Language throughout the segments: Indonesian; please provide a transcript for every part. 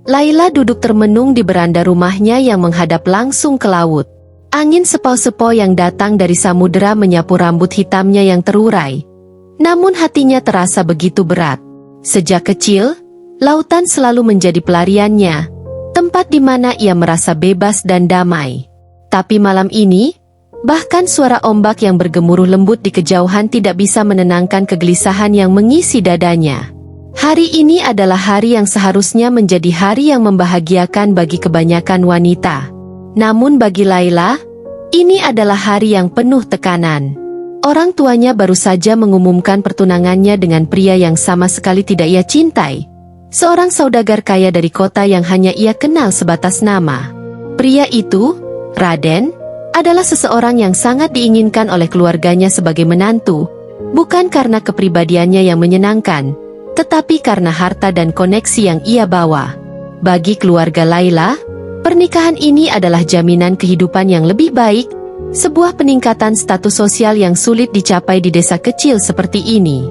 Laila duduk termenung di beranda rumahnya yang menghadap langsung ke laut. Angin sepau-sepau yang datang dari samudera menyapu rambut hitamnya yang terurai. Namun hatinya terasa begitu berat. Sejak kecil, lautan selalu menjadi pelariannya, tempat di mana ia merasa bebas dan damai. Tapi malam ini, bahkan suara ombak yang bergemuruh lembut di kejauhan tidak bisa menenangkan kegelisahan yang mengisi dadanya. Hari ini adalah hari yang seharusnya menjadi hari yang membahagiakan bagi kebanyakan wanita. Namun bagi Laila, ini adalah hari yang penuh tekanan. Orang tuanya baru saja mengumumkan pertunangannya dengan pria yang sama sekali tidak ia cintai. Seorang saudagar kaya dari kota yang hanya ia kenal sebatas nama. Pria itu, Raden, adalah seseorang yang sangat diinginkan oleh keluarganya sebagai menantu, bukan karena kepribadiannya yang menyenangkan, tetapi karena harta dan koneksi yang ia bawa. Bagi keluarga Laila, pernikahan ini adalah jaminan kehidupan yang lebih baik, sebuah peningkatan status sosial yang sulit dicapai di desa kecil seperti ini.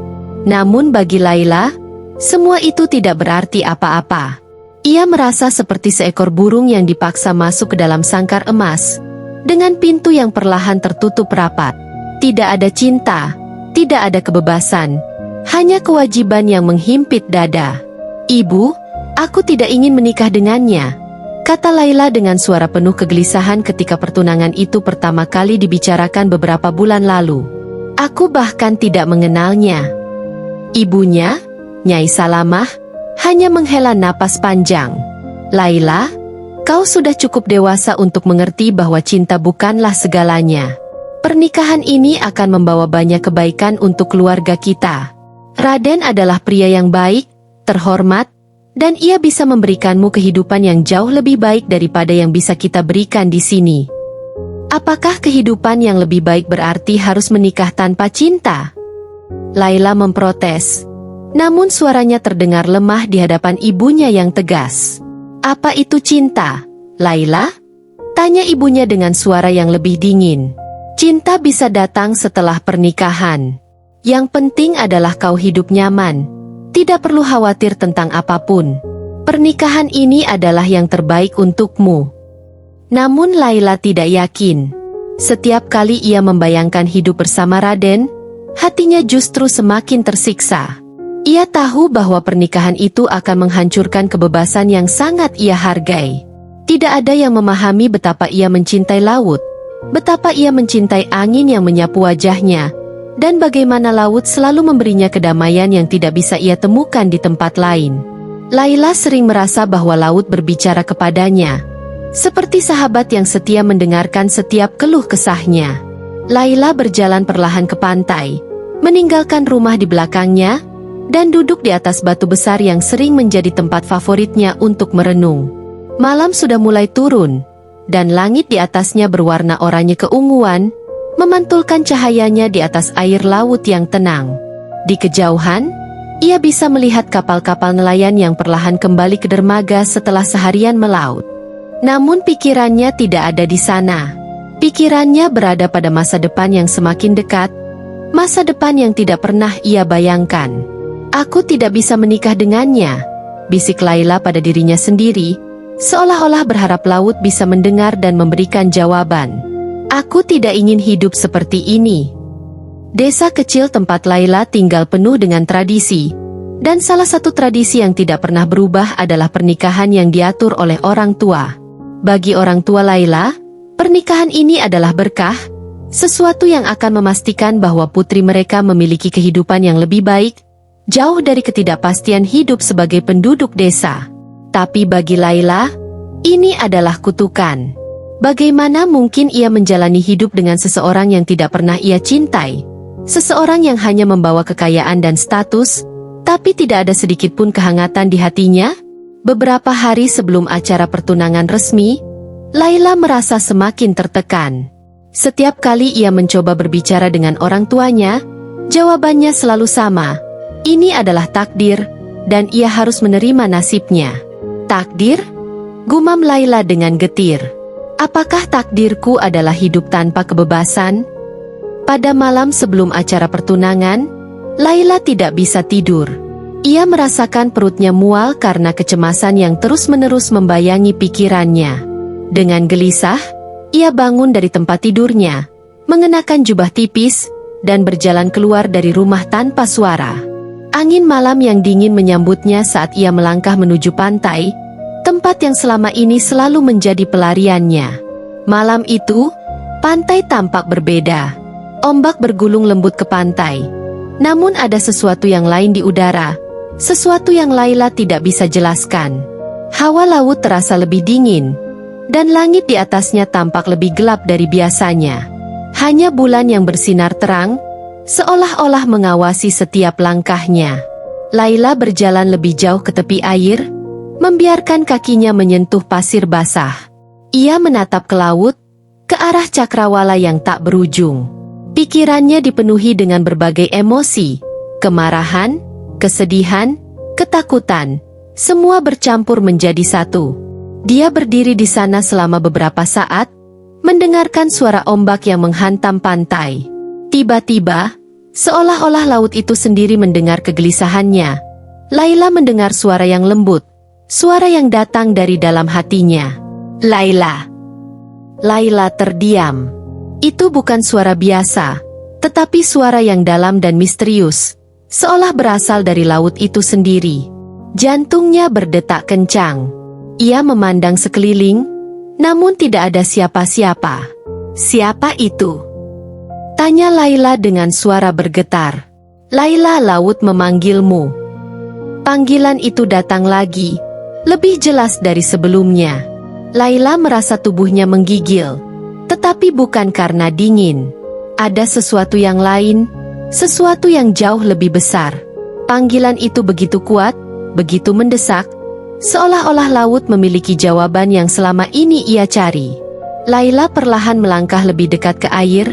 Namun bagi Laila, semua itu tidak berarti apa-apa. Ia merasa seperti seekor burung yang dipaksa masuk ke dalam sangkar emas, dengan pintu yang perlahan tertutup rapat. Tidak ada cinta, tidak ada kebebasan, hanya kewajiban yang menghimpit dada. "Ibu, aku tidak ingin menikah dengannya," kata Laila dengan suara penuh kegelisahan ketika pertunangan itu pertama kali dibicarakan beberapa bulan lalu. "Aku bahkan tidak mengenalnya." Ibunya, Nyai Salamah, hanya menghela napas panjang. "Laila, kau sudah cukup dewasa untuk mengerti bahwa cinta bukanlah segalanya. Pernikahan ini akan membawa banyak kebaikan untuk keluarga kita. Raden adalah pria yang baik, terhormat, dan ia bisa memberikanmu kehidupan yang jauh lebih baik daripada yang bisa kita berikan di sini. Apakah kehidupan yang lebih baik berarti harus menikah tanpa cinta?" Laila memprotes. Namun suaranya terdengar lemah di hadapan ibunya yang tegas. "Apa itu cinta, Laila?" tanya ibunya dengan suara yang lebih dingin. "Cinta bisa datang setelah pernikahan. Yang penting adalah kau hidup nyaman. Tidak perlu khawatir tentang apapun. Pernikahan ini adalah yang terbaik untukmu." Namun Laila tidak yakin. Setiap kali ia membayangkan hidup bersama Raden, hatinya justru semakin tersiksa. Ia tahu bahwa pernikahan itu akan menghancurkan kebebasan yang sangat ia hargai. Tidak ada yang memahami betapa ia mencintai laut, betapa ia mencintai angin yang menyapu wajahnya, dan bagaimana laut selalu memberinya kedamaian yang tidak bisa ia temukan di tempat lain. Laila sering merasa bahwa laut berbicara kepadanya, seperti sahabat yang setia mendengarkan setiap keluh kesahnya. Laila berjalan perlahan ke pantai, meninggalkan rumah di belakangnya, dan duduk di atas batu besar yang sering menjadi tempat favoritnya untuk merenung. Malam sudah mulai turun, dan langit di atasnya berwarna oranye keunguan, memantulkan cahayanya di atas air laut yang tenang. Di kejauhan, ia bisa melihat kapal-kapal nelayan yang perlahan kembali ke dermaga setelah seharian melaut. Namun pikirannya tidak ada di sana. Pikirannya berada pada masa depan yang semakin dekat, masa depan yang tidak pernah ia bayangkan. "Aku tidak bisa menikah dengannya," bisik Laila pada dirinya sendiri, seolah-olah berharap laut bisa mendengar dan memberikan jawaban. "Aku tidak ingin hidup seperti ini." Desa kecil tempat Laila tinggal penuh dengan tradisi, dan salah satu tradisi yang tidak pernah berubah adalah pernikahan yang diatur oleh orang tua. Bagi orang tua Laila, pernikahan ini adalah berkah, sesuatu yang akan memastikan bahwa putri mereka memiliki kehidupan yang lebih baik, jauh dari ketidakpastian hidup sebagai penduduk desa. Tapi bagi Laila, ini adalah kutukan. Bagaimana mungkin ia menjalani hidup dengan seseorang yang tidak pernah ia cintai? Seseorang yang hanya membawa kekayaan dan status, tapi tidak ada sedikit pun kehangatan di hatinya? Beberapa hari sebelum acara pertunangan resmi, Laila merasa semakin tertekan. Setiap kali ia mencoba berbicara dengan orang tuanya, jawabannya selalu sama. Ini adalah takdir, dan ia harus menerima nasibnya. "Takdir?" gumam Laila dengan getir. "Apakah takdirku adalah hidup tanpa kebebasan?" Pada malam sebelum acara pertunangan, Laila tidak bisa tidur. Ia merasakan perutnya mual karena kecemasan yang terus-menerus membayangi pikirannya. Dengan gelisah, ia bangun dari tempat tidurnya, mengenakan jubah tipis, dan berjalan keluar dari rumah tanpa suara. Angin malam yang dingin menyambutnya saat ia melangkah menuju pantai, tempat yang selama ini selalu menjadi pelariannya. Malam itu, pantai tampak berbeda. Ombak bergulung lembut ke pantai. Namun ada sesuatu yang lain di udara, sesuatu yang Laila tidak bisa jelaskan. Hawa laut terasa lebih dingin, dan langit di atasnya tampak lebih gelap dari biasanya. Hanya bulan yang bersinar terang, seolah-olah mengawasi setiap langkahnya. Laila berjalan lebih jauh ke tepi air, membiarkan kakinya menyentuh pasir basah. Ia menatap ke laut, ke arah cakrawala yang tak berujung. Pikirannya dipenuhi dengan berbagai emosi, kemarahan, kesedihan, ketakutan, semua bercampur menjadi satu. Dia berdiri di sana selama beberapa saat, mendengarkan suara ombak yang menghantam pantai. Tiba-tiba, seolah-olah laut itu sendiri mendengar kegelisahannya. Laila mendengar suara yang lembut, suara yang datang dari dalam hatinya. Laila. Laila terdiam. Itu bukan suara biasa, tetapi suara yang dalam dan misterius, seolah berasal dari laut itu sendiri. Jantungnya berdetak kencang. Ia memandang sekeliling, namun tidak ada siapa-siapa. Siapa itu? Tanya Laila dengan suara bergetar. Laila, laut memanggilmu. Panggilan itu datang lagi, lebih jelas dari sebelumnya. Laila merasa tubuhnya menggigil, tetapi bukan karena dingin. Ada sesuatu yang lain, sesuatu yang jauh lebih besar. Panggilan itu begitu kuat, begitu mendesak, seolah-olah laut memiliki jawaban yang selama ini ia cari. Laila perlahan melangkah lebih dekat ke air,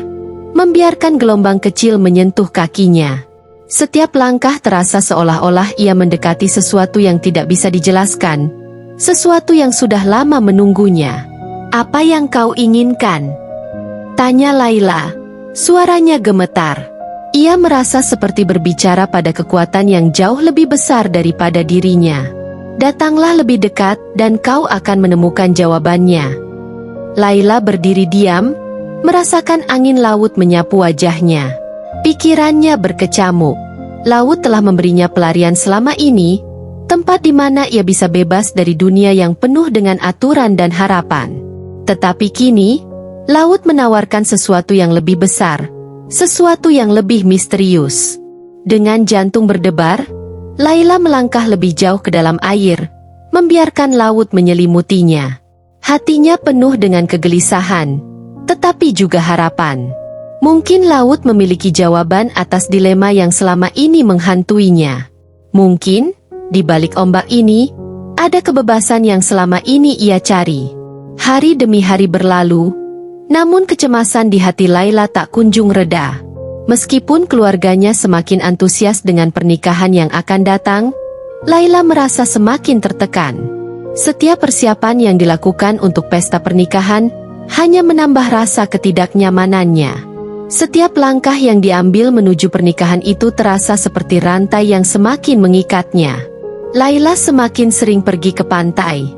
membiarkan gelombang kecil menyentuh kakinya. Setiap langkah terasa seolah-olah ia mendekati sesuatu yang tidak bisa dijelaskan, sesuatu yang sudah lama menunggunya. Apa yang kau inginkan? Tanya Laila. Suaranya gemetar. Ia merasa seperti berbicara pada kekuatan yang jauh lebih besar daripada dirinya. Datanglah lebih dekat dan kau akan menemukan jawabannya. Laila berdiri diam, merasakan angin laut menyapu wajahnya. Pikirannya berkecamuk. Laut telah memberinya pelarian selama ini, tempat di mana ia bisa bebas dari dunia yang penuh dengan aturan dan harapan. Tetapi kini, laut menawarkan sesuatu yang lebih besar, sesuatu yang lebih misterius. Dengan jantung berdebar, Laila melangkah lebih jauh ke dalam air, membiarkan laut menyelimutinya. Hatinya penuh dengan kegelisahan, tetapi juga harapan. Mungkin laut memiliki jawaban atas dilema yang selama ini menghantuinya. Mungkin, di balik ombak ini, ada kebebasan yang selama ini ia cari. Hari demi hari berlalu, namun kecemasan di hati Laila tak kunjung reda. Meskipun keluarganya semakin antusias dengan pernikahan yang akan datang, Laila merasa semakin tertekan. Setiap persiapan yang dilakukan untuk pesta pernikahan hanya menambah rasa ketidaknyamanannya. Setiap langkah yang diambil menuju pernikahan itu terasa seperti rantai yang semakin mengikatnya. Laila semakin sering pergi ke pantai.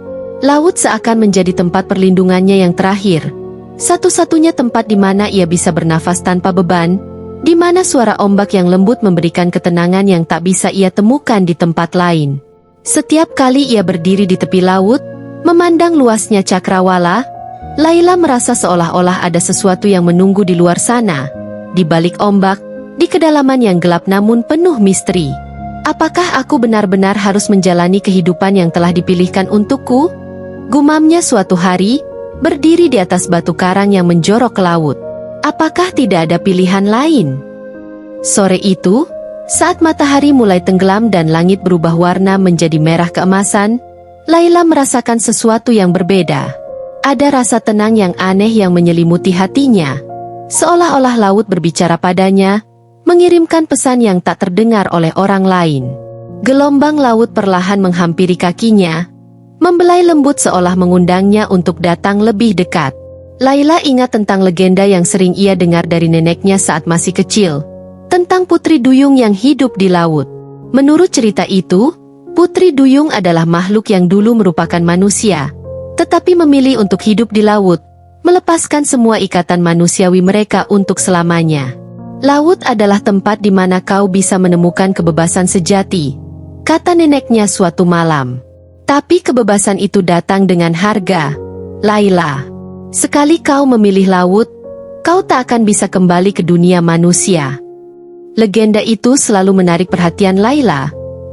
Laut seakan menjadi tempat perlindungannya yang terakhir. Satu-satunya tempat di mana ia bisa bernafas tanpa beban, di mana suara ombak yang lembut memberikan ketenangan yang tak bisa ia temukan di tempat lain. Setiap kali ia berdiri di tepi laut, memandang luasnya cakrawala, Laila merasa seolah-olah ada sesuatu yang menunggu di luar sana, di balik ombak, di kedalaman yang gelap namun penuh misteri. Apakah aku benar-benar harus menjalani kehidupan yang telah dipilihkan untukku? Gumamnya suatu hari, berdiri di atas batu karang yang menjorok ke laut. Apakah tidak ada pilihan lain? Sore itu, saat matahari mulai tenggelam dan langit berubah warna menjadi merah keemasan, Laila merasakan sesuatu yang berbeda. Ada rasa tenang yang aneh yang menyelimuti hatinya. Seolah-olah laut berbicara padanya, mengirimkan pesan yang tak terdengar oleh orang lain. Gelombang laut perlahan menghampiri kakinya, membelai lembut seolah mengundangnya untuk datang lebih dekat. Laila ingat tentang legenda yang sering ia dengar dari neneknya saat masih kecil, tentang putri duyung yang hidup di laut. Menurut cerita itu, Putri Duyung adalah makhluk yang dulu merupakan manusia, tetapi memilih untuk hidup di laut, melepaskan semua ikatan manusiawi mereka untuk selamanya. Laut adalah tempat di mana kau bisa menemukan kebebasan sejati, kata neneknya suatu malam. Tapi kebebasan itu datang dengan harga, Laila. Sekali kau memilih laut, kau tak akan bisa kembali ke dunia manusia. Legenda itu selalu menarik perhatian Laila,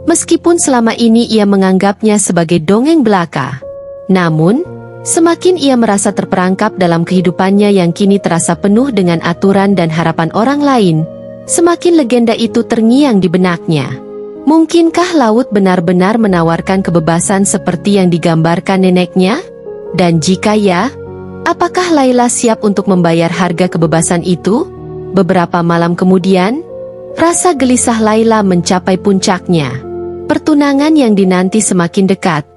meskipun selama ini ia menganggapnya sebagai dongeng belaka. Namun, semakin ia merasa terperangkap dalam kehidupannya yang kini terasa penuh dengan aturan dan harapan orang lain, semakin legenda itu terngiang di benaknya. Mungkinkah laut benar-benar menawarkan kebebasan seperti yang digambarkan neneknya? Dan jika ya, apakah Laila siap untuk membayar harga kebebasan itu? Beberapa malam kemudian, rasa gelisah Laila mencapai puncaknya. Pertunangan yang dinanti semakin dekat,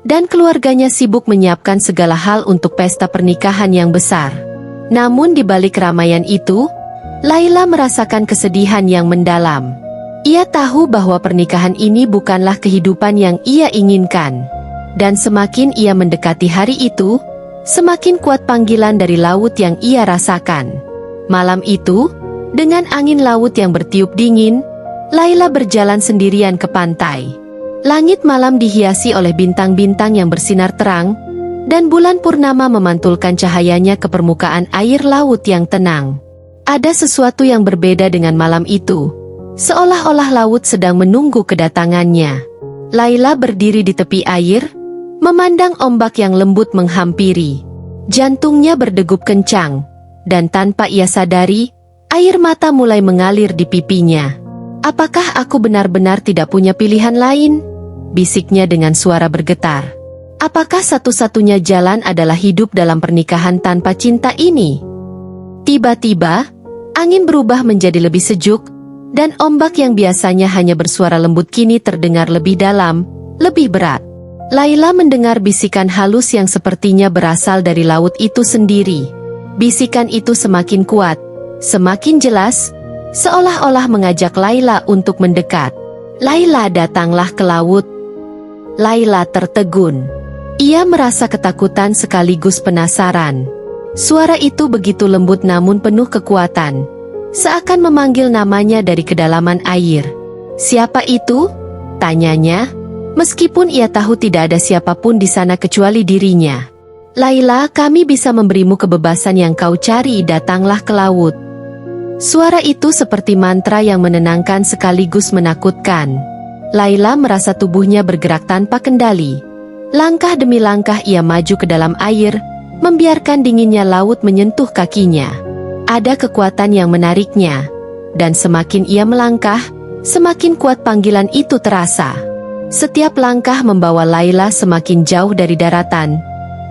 dan keluarganya sibuk menyiapkan segala hal untuk pesta pernikahan yang besar. Namun di balik keramaian itu, Laila merasakan kesedihan yang mendalam. Ia tahu bahwa pernikahan ini bukanlah kehidupan yang ia inginkan. Dan semakin ia mendekati hari itu, semakin kuat panggilan dari laut yang ia rasakan. Malam itu, dengan angin laut yang bertiup dingin, Laila berjalan sendirian ke pantai. Langit malam dihiasi oleh bintang-bintang yang bersinar terang, dan bulan purnama memantulkan cahayanya ke permukaan air laut yang tenang. Ada sesuatu yang berbeda dengan malam itu, seolah-olah laut sedang menunggu kedatangannya. Laila berdiri di tepi air, memandang ombak yang lembut menghampiri. Jantungnya berdegup kencang, dan tanpa ia sadari, air mata mulai mengalir di pipinya. "Apakah aku benar-benar tidak punya pilihan lain?" bisiknya dengan suara bergetar. "Apakah satu-satunya jalan adalah hidup dalam pernikahan tanpa cinta ini?" Tiba-tiba, angin berubah menjadi lebih sejuk, dan ombak yang biasanya hanya bersuara lembut kini terdengar lebih dalam, lebih berat. Laila mendengar bisikan halus yang sepertinya berasal dari laut itu sendiri. Bisikan itu semakin kuat, semakin jelas, seolah-olah mengajak Laila untuk mendekat. "Laila, datanglah ke laut." Laila tertegun. Ia merasa ketakutan sekaligus penasaran. Suara itu begitu lembut namun penuh kekuatan, seakan memanggil namanya dari kedalaman air. "Siapa itu?" tanyanya, meskipun ia tahu tidak ada siapapun di sana kecuali dirinya. "Laila, kami bisa memberimu kebebasan yang kau cari, datanglah ke laut." Suara itu seperti mantra yang menenangkan sekaligus menakutkan. Laila merasa tubuhnya bergerak tanpa kendali. Langkah demi langkah ia maju ke dalam air, membiarkan dinginnya laut menyentuh kakinya. Ada kekuatan yang menariknya, dan semakin ia melangkah, semakin kuat panggilan itu terasa. Setiap langkah membawa Laila semakin jauh dari daratan,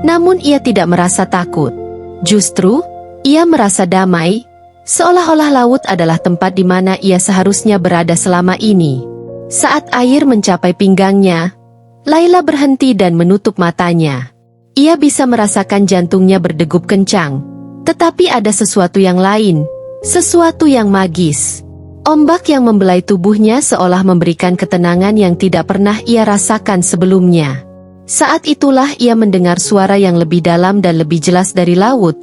namun ia tidak merasa takut. Justru, ia merasa damai, seolah-olah laut adalah tempat di mana ia seharusnya berada selama ini. Saat air mencapai pinggangnya, Laila berhenti dan menutup matanya. Ia bisa merasakan jantungnya berdegup kencang, tetapi ada sesuatu yang lain, sesuatu yang magis. Ombak yang membelai tubuhnya seolah memberikan ketenangan yang tidak pernah ia rasakan sebelumnya. Saat itulah ia mendengar suara yang lebih dalam dan lebih jelas dari laut,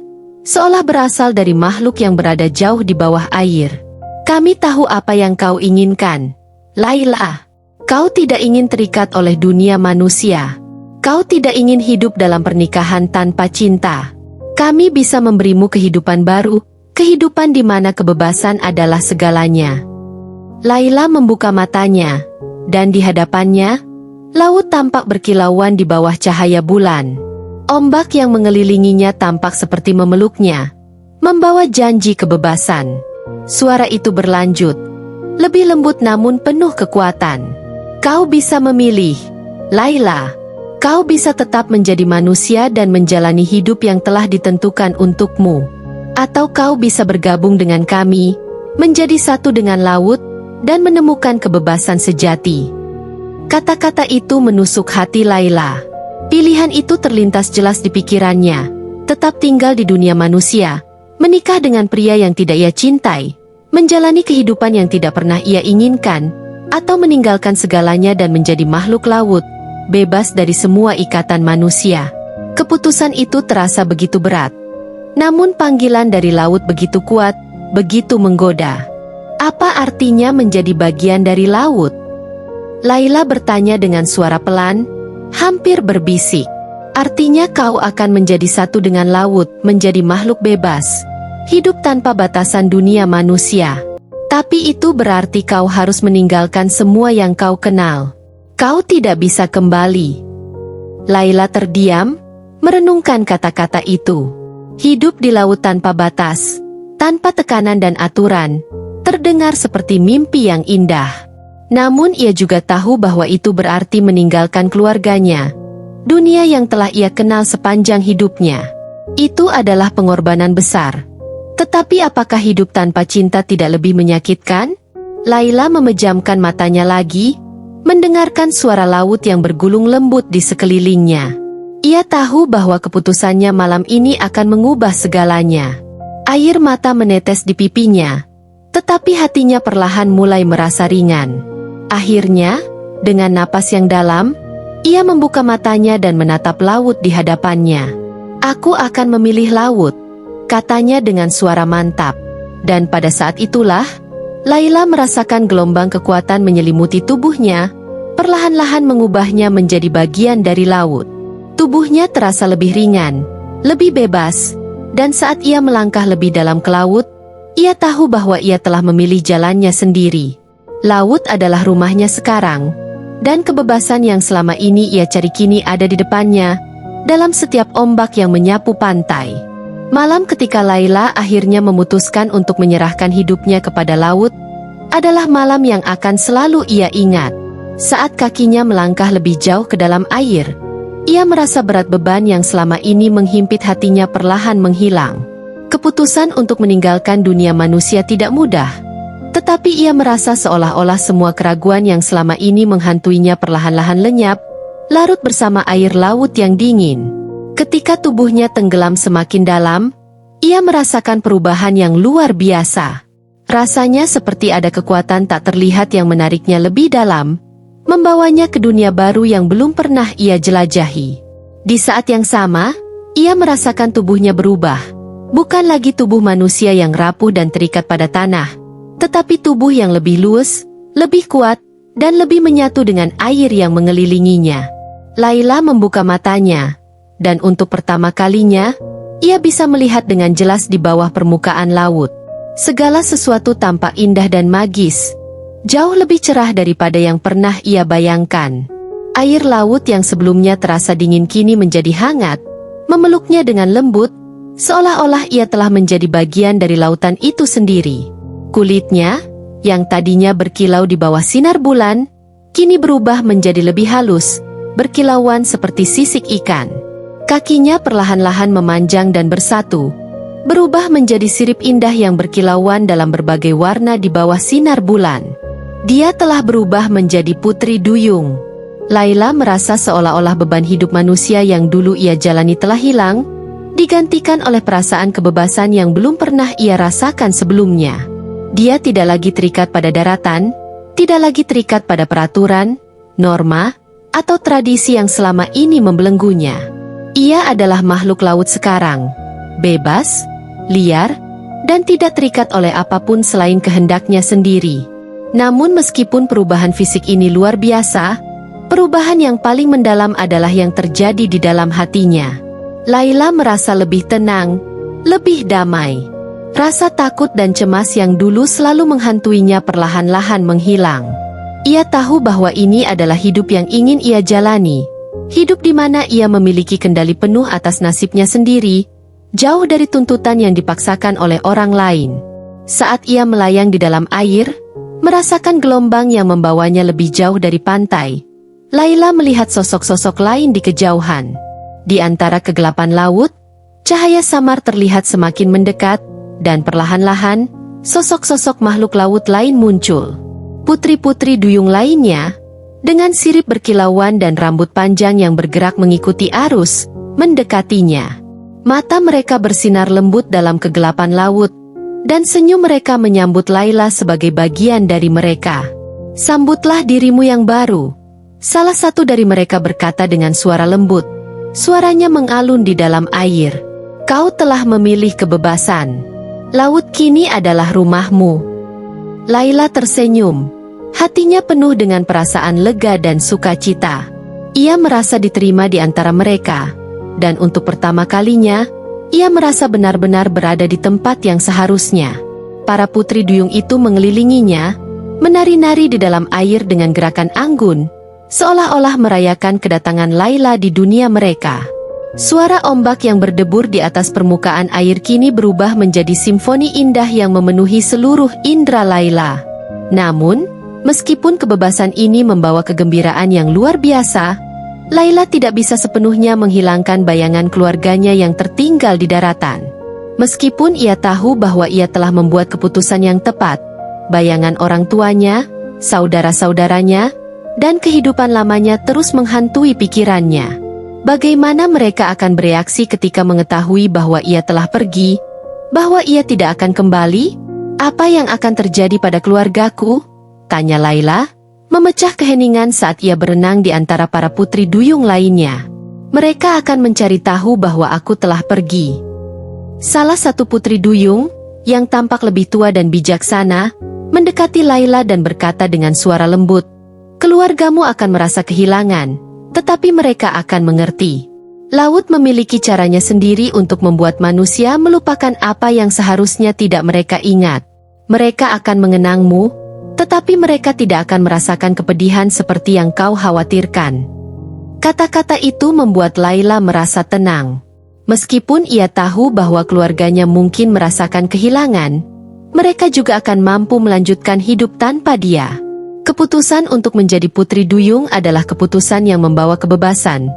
seolah berasal dari makhluk yang berada jauh di bawah air. "Kami tahu apa yang kau inginkan, Laila. Kau tidak ingin terikat oleh dunia manusia. Kau tidak ingin hidup dalam pernikahan tanpa cinta. Kami bisa memberimu kehidupan baru, kehidupan di mana kebebasan adalah segalanya." Laila membuka matanya, dan di hadapannya, laut tampak berkilauan di bawah cahaya bulan. Ombak yang mengelilinginya tampak seperti memeluknya, membawa janji kebebasan. Suara itu berlanjut, lebih lembut namun penuh kekuatan. "Kau bisa memilih, Laila. Kau bisa tetap menjadi manusia dan menjalani hidup yang telah ditentukan untukmu. Atau kau bisa bergabung dengan kami, menjadi satu dengan laut, dan menemukan kebebasan sejati." Kata-kata itu menusuk hati Laila. Pilihan itu terlintas jelas di pikirannya, tetap tinggal di dunia manusia, menikah dengan pria yang tidak ia cintai, menjalani kehidupan yang tidak pernah ia inginkan, atau meninggalkan segalanya dan menjadi makhluk laut, bebas dari semua ikatan manusia. Keputusan itu terasa begitu berat. Namun panggilan dari laut begitu kuat, begitu menggoda. Apa artinya menjadi bagian dari laut? Laila bertanya dengan suara pelan, hampir berbisik. Artinya kau akan menjadi satu dengan laut, menjadi makhluk bebas, hidup tanpa batasan dunia manusia. Tapi itu berarti kau harus meninggalkan semua yang kau kenal. Kau tidak bisa kembali. Laila terdiam, merenungkan kata-kata itu. Hidup di laut tanpa batas, tanpa tekanan dan aturan, terdengar seperti mimpi yang indah. Namun ia juga tahu bahwa itu berarti meninggalkan keluarganya, dunia yang telah ia kenal sepanjang hidupnya. Itu adalah pengorbanan besar. Tetapi apakah hidup tanpa cinta tidak lebih menyakitkan? Laila memejamkan matanya lagi, mendengarkan suara laut yang bergulung lembut di sekelilingnya. Ia tahu bahwa keputusannya malam ini akan mengubah segalanya. Air mata menetes di pipinya, tetapi hatinya perlahan mulai merasa ringan. Akhirnya, dengan napas yang dalam, ia membuka matanya dan menatap laut di hadapannya. Aku akan memilih laut, katanya dengan suara mantap. Dan pada saat itulah, Laila merasakan gelombang kekuatan menyelimuti tubuhnya, perlahan-lahan mengubahnya menjadi bagian dari laut. Tubuhnya terasa lebih ringan, lebih bebas, dan saat ia melangkah lebih dalam ke laut, ia tahu bahwa ia telah memilih jalannya sendiri. Laut adalah rumahnya sekarang, dan kebebasan yang selama ini ia cari kini ada di depannya, dalam setiap ombak yang menyapu pantai. Malam ketika Laila akhirnya memutuskan untuk menyerahkan hidupnya kepada laut, adalah malam yang akan selalu ia ingat. Saat kakinya melangkah lebih jauh ke dalam air, ia merasa berat beban yang selama ini menghimpit hatinya perlahan menghilang. Keputusan untuk meninggalkan dunia manusia tidak mudah, tetapi ia merasa seolah-olah semua keraguan yang selama ini menghantuinya perlahan-lahan lenyap, larut bersama air laut yang dingin. Ketika tubuhnya tenggelam semakin dalam, ia merasakan perubahan yang luar biasa. Rasanya seperti ada kekuatan tak terlihat yang menariknya lebih dalam, membawanya ke dunia baru yang belum pernah ia jelajahi. Di saat yang sama, ia merasakan tubuhnya berubah. Bukan lagi tubuh manusia yang rapuh dan terikat pada tanah, tetapi tubuh yang lebih luas, lebih kuat, dan lebih menyatu dengan air yang mengelilinginya. Laila membuka matanya, dan untuk pertama kalinya, ia bisa melihat dengan jelas di bawah permukaan laut. Segala sesuatu tampak indah dan magis, jauh lebih cerah daripada yang pernah ia bayangkan. Air laut yang sebelumnya terasa dingin kini menjadi hangat, memeluknya dengan lembut, seolah-olah ia telah menjadi bagian dari lautan itu sendiri. Kulitnya, yang tadinya berkilau di bawah sinar bulan, kini berubah menjadi lebih halus, berkilauan seperti sisik ikan. Kakinya perlahan-lahan memanjang dan bersatu, berubah menjadi sirip indah yang berkilauan dalam berbagai warna di bawah sinar bulan. Dia telah berubah menjadi putri duyung. Laila merasa seolah-olah beban hidup manusia yang dulu ia jalani telah hilang, digantikan oleh perasaan kebebasan yang belum pernah ia rasakan sebelumnya. Dia tidak lagi terikat pada daratan, tidak lagi terikat pada peraturan, norma, atau tradisi yang selama ini membelenggunya. Ia adalah makhluk laut sekarang, bebas, liar, dan tidak terikat oleh apapun selain kehendaknya sendiri. Namun meskipun perubahan fisik ini luar biasa, perubahan yang paling mendalam adalah yang terjadi di dalam hatinya. Laila merasa lebih tenang, lebih damai. Rasa takut dan cemas yang dulu selalu menghantuinya perlahan-lahan menghilang. Ia tahu bahwa ini adalah hidup yang ingin ia jalani. Hidup di mana ia memiliki kendali penuh atas nasibnya sendiri, jauh dari tuntutan yang dipaksakan oleh orang lain. Saat ia melayang di dalam air, merasakan gelombang yang membawanya lebih jauh dari pantai, Laila melihat sosok-sosok lain di kejauhan. Di antara kegelapan laut, cahaya samar terlihat semakin mendekat, dan perlahan-lahan, sosok-sosok makhluk laut lain muncul. Putri-putri duyung lainnya, dengan sirip berkilauan dan rambut panjang yang bergerak mengikuti arus, mendekatinya. Mata mereka bersinar lembut dalam kegelapan laut, dan senyum mereka menyambut Laila sebagai bagian dari mereka. Sambutlah dirimu yang baru. Salah satu dari mereka berkata dengan suara lembut. Suaranya mengalun di dalam air. Kau telah memilih kebebasan. Laut kini adalah rumahmu. Laila tersenyum. Hatinya penuh dengan perasaan lega dan sukacita. Ia merasa diterima di antara mereka. Dan untuk pertama kalinya, ia merasa benar-benar berada di tempat yang seharusnya. Para putri duyung itu mengelilinginya, menari-nari di dalam air dengan gerakan anggun, seolah-olah merayakan kedatangan Laila di dunia mereka. Suara ombak yang berdebur di atas permukaan air kini berubah menjadi simfoni indah yang memenuhi seluruh indera Laila. Namun, meskipun kebebasan ini membawa kegembiraan yang luar biasa, Laila tidak bisa sepenuhnya menghilangkan bayangan keluarganya yang tertinggal di daratan. Meskipun ia tahu bahwa ia telah membuat keputusan yang tepat, bayangan orang tuanya, saudara-saudaranya, dan kehidupan lamanya terus menghantui pikirannya. Bagaimana mereka akan bereaksi ketika mengetahui bahwa ia telah pergi, bahwa ia tidak akan kembali? Apa yang akan terjadi pada keluargaku? Tanya Laila, memecah keheningan saat ia berenang di antara para putri duyung lainnya. Mereka akan mencari tahu bahwa aku telah pergi. Salah satu putri duyung, yang tampak lebih tua dan bijaksana, mendekati Laila dan berkata dengan suara lembut, keluargamu akan merasa kehilangan, tetapi mereka akan mengerti. Laut memiliki caranya sendiri untuk membuat manusia melupakan apa yang seharusnya tidak mereka ingat. Mereka akan mengenangmu, tetapi mereka tidak akan merasakan kepedihan seperti yang kau khawatirkan. Kata-kata itu membuat Laila merasa tenang. Meskipun ia tahu bahwa keluarganya mungkin merasakan kehilangan, mereka juga akan mampu melanjutkan hidup tanpa dia. Keputusan untuk menjadi putri duyung adalah keputusan yang membawa kebebasan.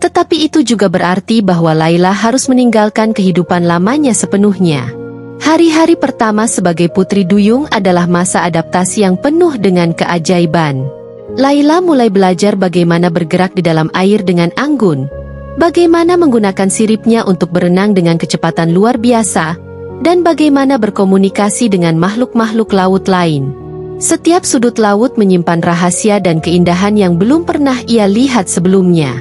Tetapi itu juga berarti bahwa Laila harus meninggalkan kehidupan lamanya sepenuhnya. Hari-hari pertama sebagai putri duyung adalah masa adaptasi yang penuh dengan keajaiban. Laila mulai belajar bagaimana bergerak di dalam air dengan anggun, bagaimana menggunakan siripnya untuk berenang dengan kecepatan luar biasa, dan bagaimana berkomunikasi dengan makhluk-makhluk laut lain. Setiap sudut laut menyimpan rahasia dan keindahan yang belum pernah ia lihat sebelumnya.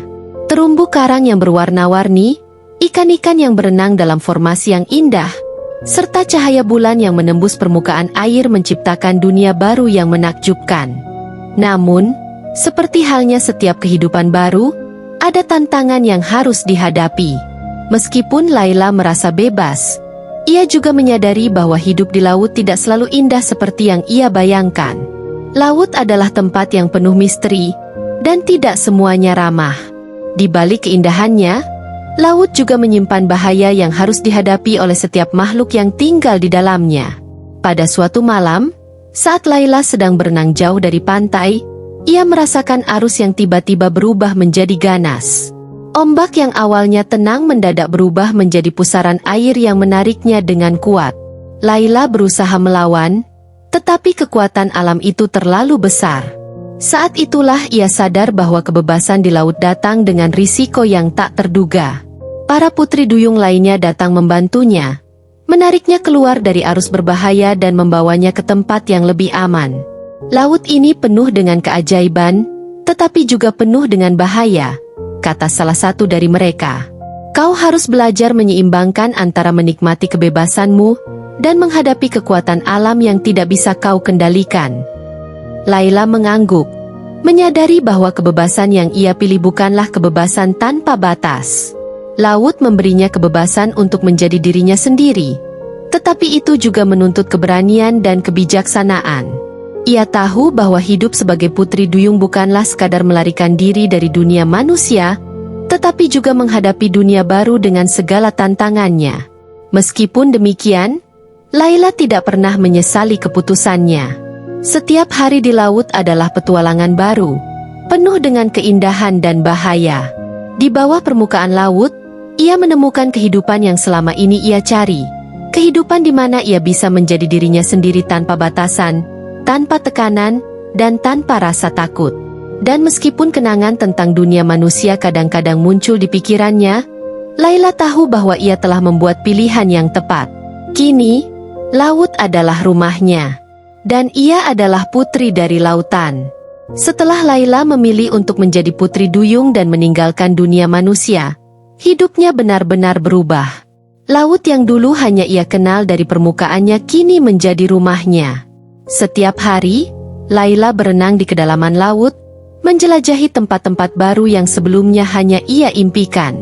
Terumbu karang yang berwarna-warni, ikan-ikan yang berenang dalam formasi yang indah, serta cahaya bulan yang menembus permukaan air menciptakan dunia baru yang menakjubkan. Namun, seperti halnya setiap kehidupan baru, ada tantangan yang harus dihadapi. Meskipun Laila merasa bebas, ia juga menyadari bahwa hidup di laut tidak selalu indah seperti yang ia bayangkan. Laut adalah tempat yang penuh misteri, dan tidak semuanya ramah. Di balik keindahannya, laut juga menyimpan bahaya yang harus dihadapi oleh setiap makhluk yang tinggal di dalamnya. Pada suatu malam, saat Laila sedang berenang jauh dari pantai, ia merasakan arus yang tiba-tiba berubah menjadi ganas. Ombak yang awalnya tenang mendadak berubah menjadi pusaran air yang menariknya dengan kuat. Laila berusaha melawan, tetapi kekuatan alam itu terlalu besar. Saat itulah ia sadar bahwa kebebasan di laut datang dengan risiko yang tak terduga. Para putri duyung lainnya datang membantunya, menariknya keluar dari arus berbahaya dan membawanya ke tempat yang lebih aman. Laut ini penuh dengan keajaiban, tetapi juga penuh dengan bahaya, kata salah satu dari mereka. Kau harus belajar menyeimbangkan antara menikmati kebebasanmu dan menghadapi kekuatan alam yang tidak bisa kau kendalikan. Laila mengangguk, menyadari bahwa kebebasan yang ia pilih bukanlah kebebasan tanpa batas. Laut memberinya kebebasan untuk menjadi dirinya sendiri, tetapi itu juga menuntut keberanian dan kebijaksanaan. Ia tahu bahwa hidup sebagai putri duyung bukanlah sekadar melarikan diri dari dunia manusia, tetapi juga menghadapi dunia baru dengan segala tantangannya. Meskipun demikian, Laila tidak pernah menyesali keputusannya. Setiap hari di laut adalah petualangan baru, penuh dengan keindahan dan bahaya. Di bawah permukaan laut, ia menemukan kehidupan yang selama ini ia cari. Kehidupan di mana ia bisa menjadi dirinya sendiri tanpa batasan, tanpa tekanan, dan tanpa rasa takut. Dan meskipun kenangan tentang dunia manusia kadang-kadang muncul di pikirannya, Laila tahu bahwa ia telah membuat pilihan yang tepat. Kini, laut adalah rumahnya. Dan ia adalah putri dari lautan. Setelah Laila memilih untuk menjadi putri duyung dan meninggalkan dunia manusia, hidupnya benar-benar berubah. Laut yang dulu hanya ia kenal dari permukaannya kini menjadi rumahnya. Setiap hari, Laila berenang di kedalaman laut, menjelajahi tempat-tempat baru yang sebelumnya hanya ia impikan.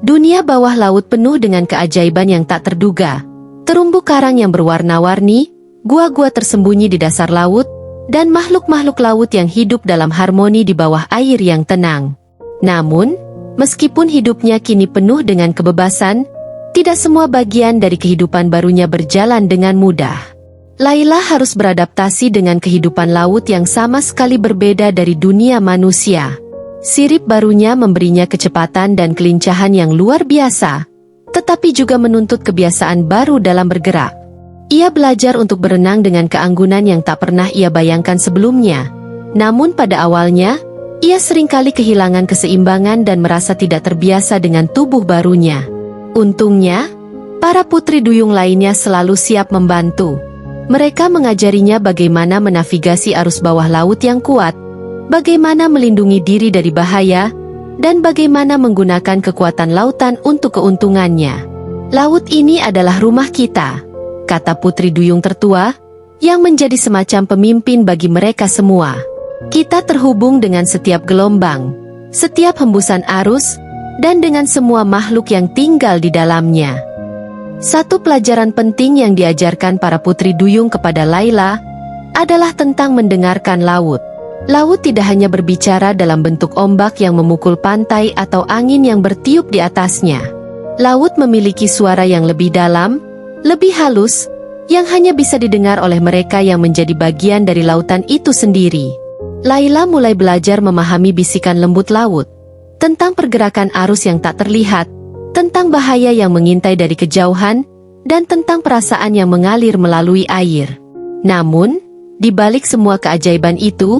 Dunia bawah laut penuh dengan keajaiban yang tak terduga. Terumbu karang yang berwarna-warni, gua-gua tersembunyi di dasar laut, dan makhluk-makhluk laut yang hidup dalam harmoni di bawah air yang tenang. Namun, meskipun hidupnya kini penuh dengan kebebasan, tidak semua bagian dari kehidupan barunya berjalan dengan mudah. Laila harus beradaptasi dengan kehidupan laut yang sama sekali berbeda dari dunia manusia. Sirip barunya memberinya kecepatan dan kelincahan yang luar biasa, tetapi juga menuntut kebiasaan baru dalam bergerak. Ia belajar untuk berenang dengan keanggunan yang tak pernah ia bayangkan sebelumnya. Namun pada awalnya, ia seringkali kehilangan keseimbangan dan merasa tidak terbiasa dengan tubuh barunya. Untungnya, para putri duyung lainnya selalu siap membantu. Mereka mengajarinya bagaimana menavigasi arus bawah laut yang kuat, bagaimana melindungi diri dari bahaya, dan bagaimana menggunakan kekuatan lautan untuk keuntungannya. Laut ini adalah rumah kita, kata putri duyung tertua, yang menjadi semacam pemimpin bagi mereka semua. Kita terhubung dengan setiap gelombang, setiap hembusan arus, dan dengan semua makhluk yang tinggal di dalamnya. Satu pelajaran penting yang diajarkan para putri duyung kepada Laila adalah tentang mendengarkan laut. Laut tidak hanya berbicara dalam bentuk ombak yang memukul pantai atau angin yang bertiup di atasnya. Laut memiliki suara yang lebih dalam, lebih halus, yang hanya bisa didengar oleh mereka yang menjadi bagian dari lautan itu sendiri. Laila mulai belajar memahami bisikan lembut laut, tentang pergerakan arus yang tak terlihat, tentang bahaya yang mengintai dari kejauhan, dan tentang perasaan yang mengalir melalui air. Namun, di balik semua keajaiban itu,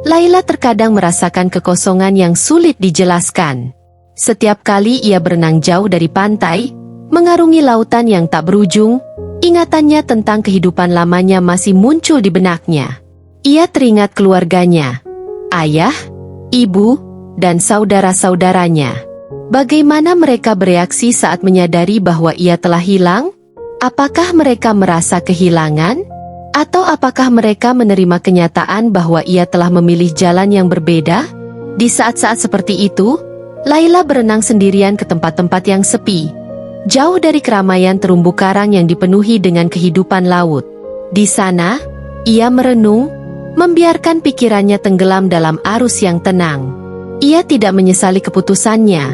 Laila terkadang merasakan kekosongan yang sulit dijelaskan. Setiap kali ia berenang jauh dari pantai, mengarungi lautan yang tak berujung, ingatannya tentang kehidupan lamanya masih muncul di benaknya. Ia teringat keluarganya, ayah, ibu, dan saudara-saudaranya. Bagaimana mereka bereaksi saat menyadari bahwa ia telah hilang? Apakah mereka merasa kehilangan? Atau apakah mereka menerima kenyataan bahwa ia telah memilih jalan yang berbeda? Di saat-saat seperti itu, Laila berenang sendirian ke tempat-tempat yang sepi, jauh dari keramaian terumbu karang yang dipenuhi dengan kehidupan laut. Di sana, ia merenung, membiarkan pikirannya tenggelam dalam arus yang tenang. Ia tidak menyesali keputusannya,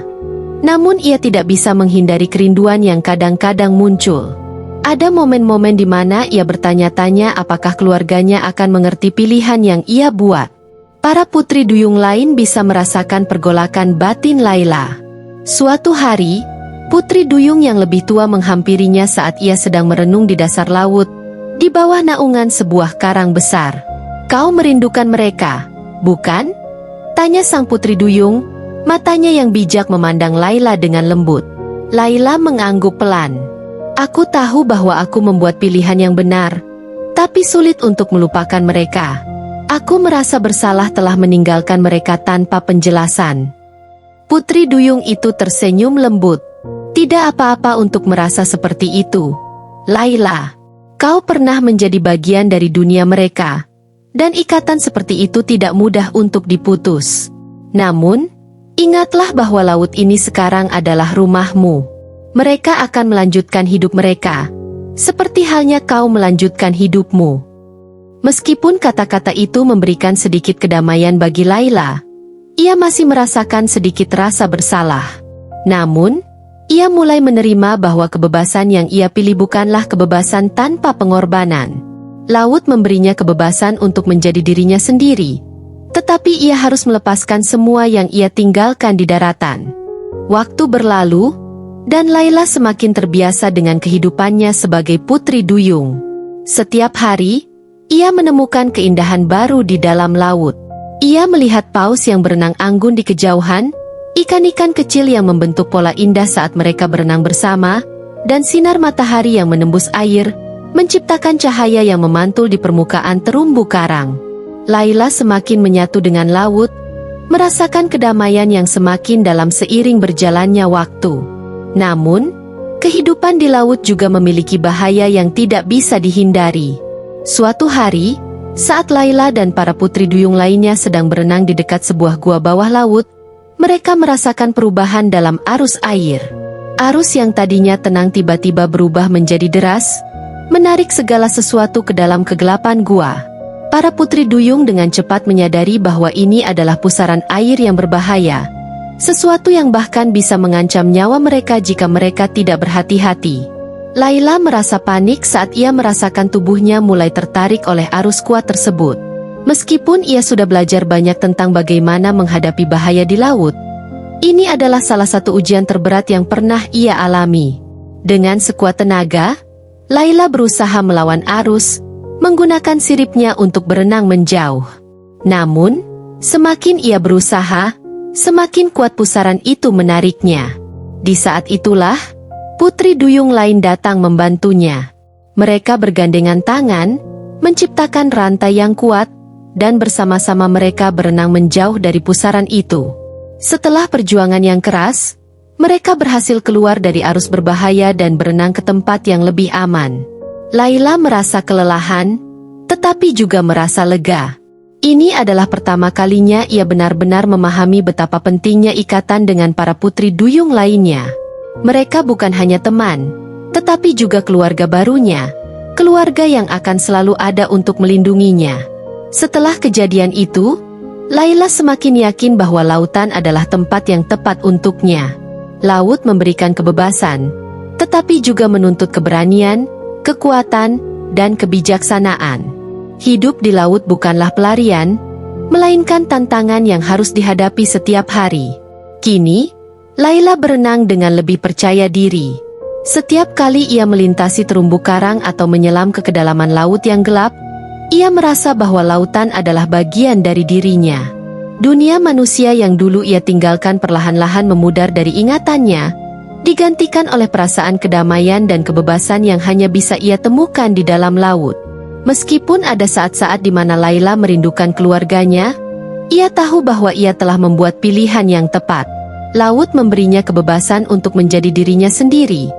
namun ia tidak bisa menghindari kerinduan yang kadang-kadang muncul. Ada momen-momen di mana ia bertanya-tanya apakah keluarganya akan mengerti pilihan yang ia buat. Para putri duyung lain bisa merasakan pergolakan batin Laila. Suatu hari, putri duyung yang lebih tua menghampirinya saat ia sedang merenung di dasar laut, di bawah naungan sebuah karang besar. "Kau merindukan mereka, bukan?" tanya sang putri duyung, matanya yang bijak memandang Laila dengan lembut. Laila mengangguk pelan. "Aku tahu bahwa aku membuat pilihan yang benar, tapi sulit untuk melupakan mereka. Aku merasa bersalah telah meninggalkan mereka tanpa penjelasan." Putri duyung itu tersenyum lembut. "Tidak apa-apa untuk merasa seperti itu, Laila. Kau pernah menjadi bagian dari dunia mereka, dan ikatan seperti itu tidak mudah untuk diputus. Namun, ingatlah bahwa laut ini sekarang adalah rumahmu. Mereka akan melanjutkan hidup mereka, seperti halnya kau melanjutkan hidupmu." Meskipun kata-kata itu memberikan sedikit kedamaian bagi Laila, ia masih merasakan sedikit rasa bersalah. Namun, ia mulai menerima bahwa kebebasan yang ia pilih bukanlah kebebasan tanpa pengorbanan. Laut memberinya kebebasan untuk menjadi dirinya sendiri, tetapi ia harus melepaskan semua yang ia tinggalkan di daratan. Waktu berlalu, dan Laila semakin terbiasa dengan kehidupannya sebagai putri duyung. Setiap hari, ia menemukan keindahan baru di dalam laut. Ia melihat paus yang berenang anggun di kejauhan, ikan-ikan kecil yang membentuk pola indah saat mereka berenang bersama, dan sinar matahari yang menembus air, menciptakan cahaya yang memantul di permukaan terumbu karang. Laila semakin menyatu dengan laut, merasakan kedamaian yang semakin dalam seiring berjalannya waktu. Namun, kehidupan di laut juga memiliki bahaya yang tidak bisa dihindari. Suatu hari, saat Laila dan para putri duyung lainnya sedang berenang di dekat sebuah gua bawah laut, mereka merasakan perubahan dalam arus air. Arus yang tadinya tenang tiba-tiba berubah menjadi deras, menarik segala sesuatu ke dalam kegelapan gua. Para putri duyung dengan cepat menyadari bahwa ini adalah pusaran air yang berbahaya, sesuatu yang bahkan bisa mengancam nyawa mereka jika mereka tidak berhati-hati. Laila merasa panik saat ia merasakan tubuhnya mulai tertarik oleh arus kuat tersebut. Meskipun ia sudah belajar banyak tentang bagaimana menghadapi bahaya di laut, ini adalah salah satu ujian terberat yang pernah ia alami. Dengan sekuat tenaga, Laila berusaha melawan arus, menggunakan siripnya untuk berenang menjauh. Namun, semakin ia berusaha, semakin kuat pusaran itu menariknya. Di saat itulah, putri duyung lain datang membantunya. Mereka bergandengan tangan, menciptakan rantai yang kuat, dan bersama-sama mereka berenang menjauh dari pusaran itu. Setelah perjuangan yang keras, mereka berhasil keluar dari arus berbahaya dan berenang ke tempat yang lebih aman. Laila merasa kelelahan, tetapi juga merasa lega. Ini adalah pertama kalinya ia benar-benar memahami betapa pentingnya ikatan dengan para putri duyung lainnya. Mereka bukan hanya teman, tetapi juga keluarga barunya, keluarga yang akan selalu ada untuk melindunginya. Setelah kejadian itu, Laila semakin yakin bahwa lautan adalah tempat yang tepat untuknya. Laut memberikan kebebasan, tetapi juga menuntut keberanian, kekuatan, dan kebijaksanaan. Hidup di laut bukanlah pelarian, melainkan tantangan yang harus dihadapi setiap hari. Kini, Laila berenang dengan lebih percaya diri. Setiap kali ia melintasi terumbu karang atau menyelam ke kedalaman laut yang gelap, ia merasa bahwa lautan adalah bagian dari dirinya. Dunia manusia yang dulu ia tinggalkan perlahan-lahan memudar dari ingatannya, digantikan oleh perasaan kedamaian dan kebebasan yang hanya bisa ia temukan di dalam laut. Meskipun ada saat-saat di mana Laila merindukan keluarganya, ia tahu bahwa ia telah membuat pilihan yang tepat. Laut memberinya kebebasan untuk menjadi dirinya sendiri,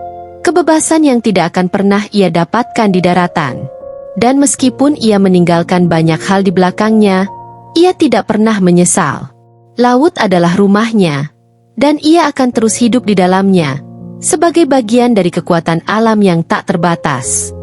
kebebasan yang tidak akan pernah ia dapatkan di daratan. Dan meskipun ia meninggalkan banyak hal di belakangnya, ia tidak pernah menyesal. Laut adalah rumahnya, dan ia akan terus hidup di dalamnya, sebagai bagian dari kekuatan alam yang tak terbatas.